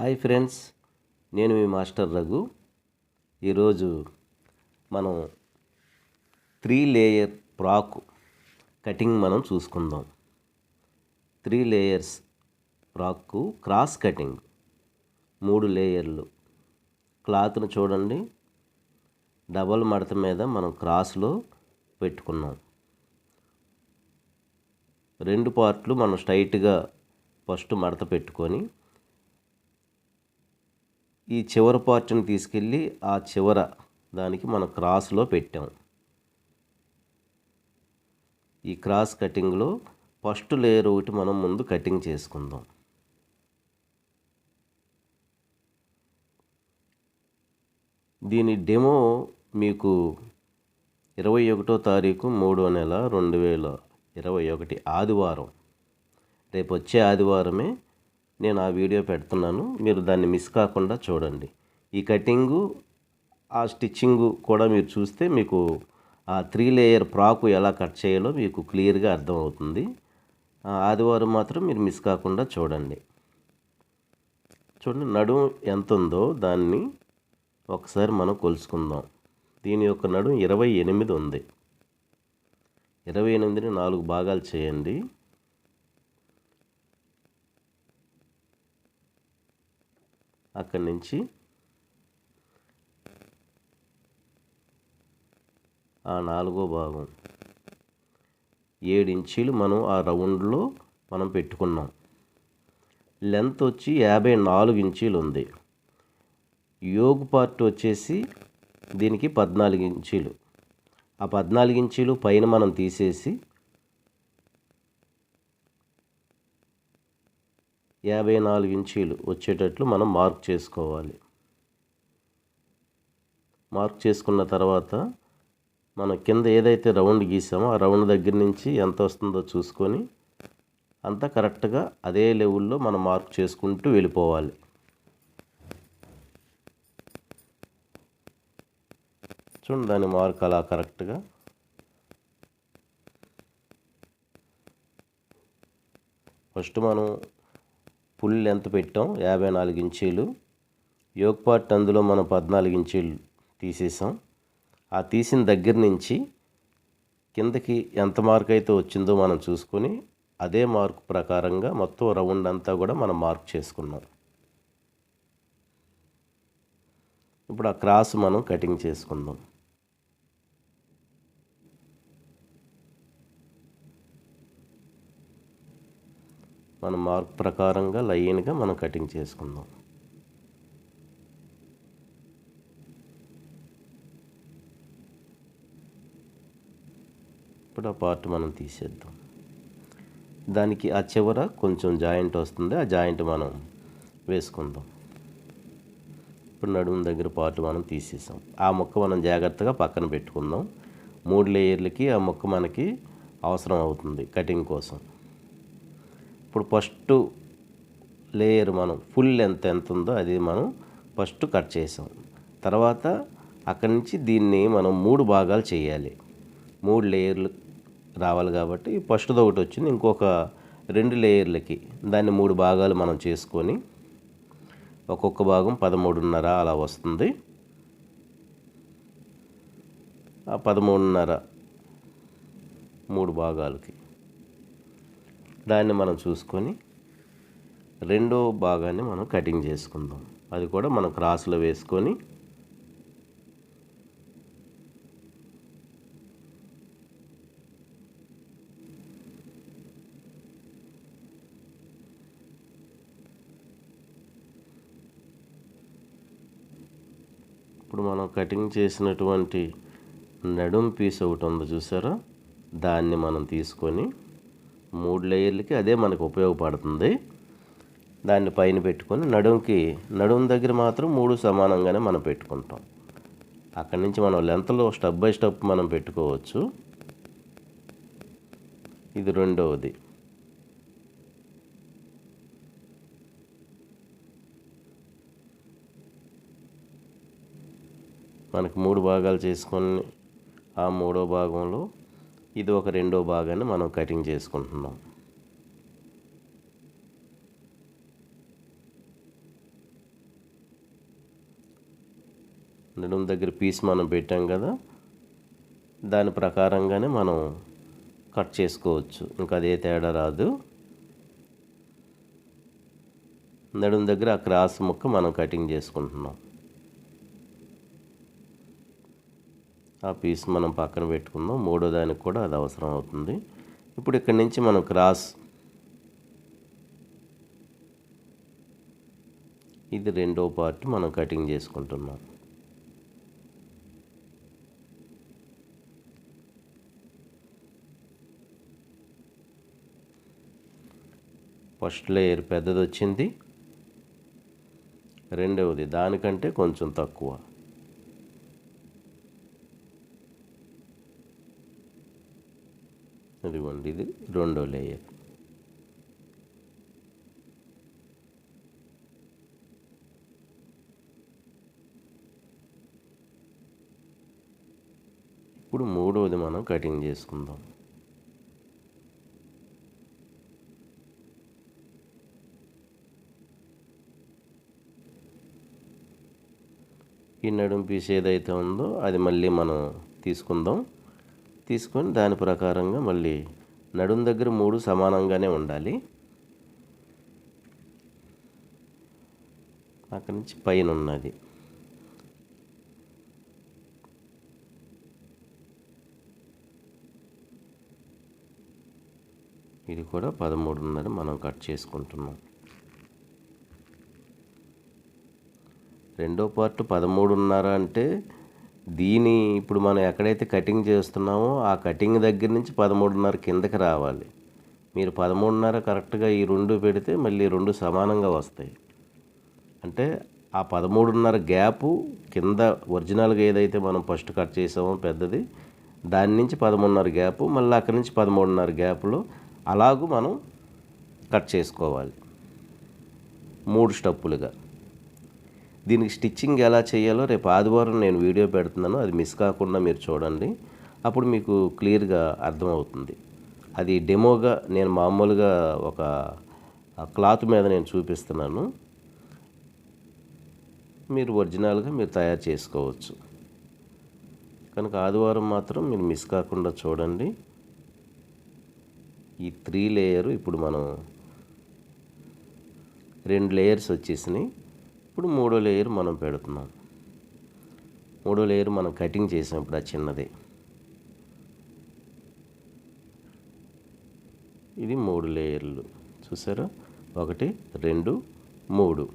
Hi friends, నేను మీ master Raghu. ఈరోజు మనం 3 లేయర్ ఫ్రాక్ కటింగ్ మనం చూసుకుందాం. 3 లేయర్స్ ఫ్రాక్ క్రాస్ కటింగ్, 3 లేయర్లు. క్లాత్ను చూడండి, డబల్ మడత మీద మనం క్రాస్లో పెట్టుకున్నాం. 2 పార్ట్లు మనం స్ట్రైట్గా ఫస్ట్ మడత పెట్టుకొని ఈ చివరి పార్ట్ని తీసుకెళ్ళి ఆ చివర దానికి మనం క్రాస్లో పెట్టాం. ఈ క్రాస్ కటింగ్లో ఫస్ట్ లేయర్ ఒకటి మనం ముందు కటింగ్ చేసుకుందాం. దీని డెమో మీకు 21వ తారీఖు 3వ నెల 2021 ఆదివారం, రేపు వచ్చే ఆదివారమే నేను ఆ వీడియో పెడుతున్నాను. మీరు దాన్ని మిస్ కాకుండా చూడండి. ఈ కటింగు, ఆ స్టిచ్చింగు కూడా మీరు చూస్తే మీకు ఆ 3 లేయర్ ఫ్రాకు ఎలా కట్ చేయాలో మీకు క్లియర్గా అర్థమవుతుంది. ఆదివారం మాత్రం మీరు మిస్ కాకుండా చూడండి. చూడండి, నడుము ఎంత ఉందో దాన్ని ఒకసారి మనం కొలుసుకుందాం. దీని యొక్క నడుము 28 ఉంది. 28ని 4 భాగాలు చేయండి. అక్కడి నుంచి ఆ 4వ భాగం 7 ఇంచీలు మనం ఆ రౌండ్లో మనం పెట్టుకున్నాం. లెంత్ వచ్చి 54 ఇంచీలు ఉంది. యోగ్ పార్ట్ వచ్చేసి దీనికి 14 ఇంచీలు. ఆ 14 ఇంచీలు పైన మనం తీసేసి 54 ఇంచీలు వచ్చేటట్లు మనం మార్క్ చేసుకోవాలి. మార్క్ చేసుకున్న తర్వాత మనం కింద ఏదైతే రౌండ్ గీసామో ఆ రౌండ్ దగ్గర నుంచి ఎంత వస్తుందో చూసుకొని అంతా కరెక్ట్గా అదే లెవెల్లో మనం మార్క్ చేసుకుంటూ వెళ్ళిపోవాలి. చూడండి, దాని మార్క్ అలా కరెక్ట్గా ఫస్ట్ మనం ఫుల్ లెంత్ పెట్టాం 54 ఇంచీలు. యోగ్ పార్ట్ అందులో మనం 14 ఇంచీలు తీసేసాం. ఆ తీసిన దగ్గర నుంచి కిందకి ఎంత మార్క్ అయితే వచ్చిందో మనం చూసుకొని అదే మార్క్ ప్రకారంగా మొత్తం రౌండ్ అంతా కూడా మనం మార్క్ చేసుకున్నాం. ఇప్పుడు ఆ క్రాస్ మనం కటింగ్ చేసుకుందాం. మన మార్క్ ప్రకారంగా లైన్గా మనం కటింగ్ చేసుకుందాం. ఇప్పుడు ఆ పార్ట్ మనం తీసేద్దాం. దానికి ఆ చివర కొంచెం జాయింట్ వస్తుంది, ఆ జాయింట్ మనం వేసుకుందాం. ఇప్పుడు నడుము దగ్గర పార్ట్ మనం తీసేసాం. ఆ ముక్క మనం జాగ్రత్తగా పక్కన పెట్టుకుందాం. 3 లేయర్లకి ఆ ముక్క మనకి అవసరం అవుతుంది కటింగ్ కోసం. ఇప్పుడు ఫస్ట్ లేయర్ మనం ఫుల్ లెంత్ ఎంత ఉందో అది మనం ఫస్ట్ కట్ చేసాం. తర్వాత అక్కడి నుంచి దీన్ని మనం 3 భాగాలు చేయాలి. 3 లేయర్లు రావాలి కాబట్టి ఫస్ట్ది ఒకటి వచ్చింది, ఇంకొక 2 లేయర్లకి దాన్ని 3 భాగాలు మనం చేసుకొని ఒక్కొక్క భాగం 13.5 అలా వస్తుంది. ఆ 13.5 3 భాగాలకి దాన్ని మనం చూసుకొని రెండో భాగాన్ని మనం కటింగ్ చేసుకుందాం. అది కూడా మనం క్రాస్లో వేసుకొని ఇప్పుడు మనం కటింగ్ చేసినటువంటి నడుం పీస్ ఒకటి ఉంది చూసారా, దాన్ని మనం తీసుకొని 3 లేయర్లకి అదే మనకు ఉపయోగపడుతుంది. దాన్ని పైన పెట్టుకొని నడుం దగ్గర మాత్రం 3 సమానంగానే మనం పెట్టుకుంటాం. అక్కడి నుంచి మనం లెంత్లో స్టెప్ బై స్టెప్ మనం పెట్టుకోవచ్చు. ఇది రెండవది. మనకి 3 భాగాలు చేసుకొని ఆ 3వ భాగంలో ఇది ఒక 2వ భాగాన్ని మనం కటింగ్ చేసుకుంటున్నాం. నడుము దగ్గర పీస్ మనం పెట్టాం కదా, దాని ప్రకారంగానే మనం కట్ చేసుకోవచ్చు, ఇంకా అదే తేడా రాదు. నడుము దగ్గర ఆ క్రాస్ ముక్క మనం కటింగ్ చేసుకుంటున్నాం. ఆ పీస్ మనం పక్కన పెట్టుకుందాం, మూడో దానికి కూడా అది అవసరం అవుతుంది. ఇప్పుడు ఇక్కడి నుంచి మనం క్రాస్, ఇది రెండో పార్ట్ మనం కటింగ్ చేసుకుంటున్నాం. ఫస్ట్ లేయర్ పెద్దది వచ్చింది, రెండవది దానికంటే కొంచెం తక్కువ. ఇదిగోండి, ఇది రెండో లేయర్. ఇప్పుడు మూడవది మనం కటింగ్ చేసుకుందాం. ఈ నడుము పీస్ ఏదైతే ఉందో అది మళ్ళీ మనం తీసుకుందాం. తీసుకొని దాని ప్రకారంగా మళ్ళీ నడుము దగ్గర 3 సమానంగానే ఉండాలి. అక్కడి నుంచి పైన ఉన్నది ఇది కూడా 13.5 మనం కట్ చేసుకుంటున్నాం. రెండో పార్ట్ 13.5 అంటే దీని ఇప్పుడు మనం ఎక్కడైతే కటింగ్ చేస్తున్నామో ఆ కటింగ్ దగ్గర నుంచి 13.5 కిందకి రావాలి. మీరు 13.5 కరెక్ట్గా ఈ రెండు పెడితే మళ్ళీ రెండు సమానంగా వస్తాయి. అంటే ఆ 13.5 గ్యాపు కింద ఒరిజినల్గా ఏదైతే మనం ఫస్ట్ కట్ చేసామో పెద్దది, దాని నుంచి 13.5 గ్యాపు, మళ్ళీ అక్కడి నుంచి 13.5 గ్యాపులో అలాగూ మనం కట్ చేసుకోవాలి 3 స్టెప్పులుగా. దీనికి స్టిచ్చింగ్ ఎలా చేయాలో రేపు ఆదివారం నేను వీడియో పెడుతున్నాను, అది మిస్ కాకుండా మీరు చూడండి, అప్పుడు మీకు క్లియర్గా అర్థమవుతుంది. అది డెమోగా నేను మామూలుగా ఒక క్లాత్ మీద నేను చూపిస్తున్నాను, మీరు ఒరిజినల్గా మీరు తయారు చేసుకోవచ్చు. కనుక ఆదివారం మాత్రం మీరు మిస్ కాకుండా చూడండి. ఈ 3 లేయరు ఇప్పుడు మనం 2 లేయర్స్ వచ్చేసినాయి. ఇప్పుడు మూడో లేయర్ మనం పెడుతున్నాం. మూడో లేయర్ మనం కటింగ్ చేసాం ఇప్పుడు ఆ చిన్నది. ఇది 3 లేయర్లు చూసారా, 1 2 3.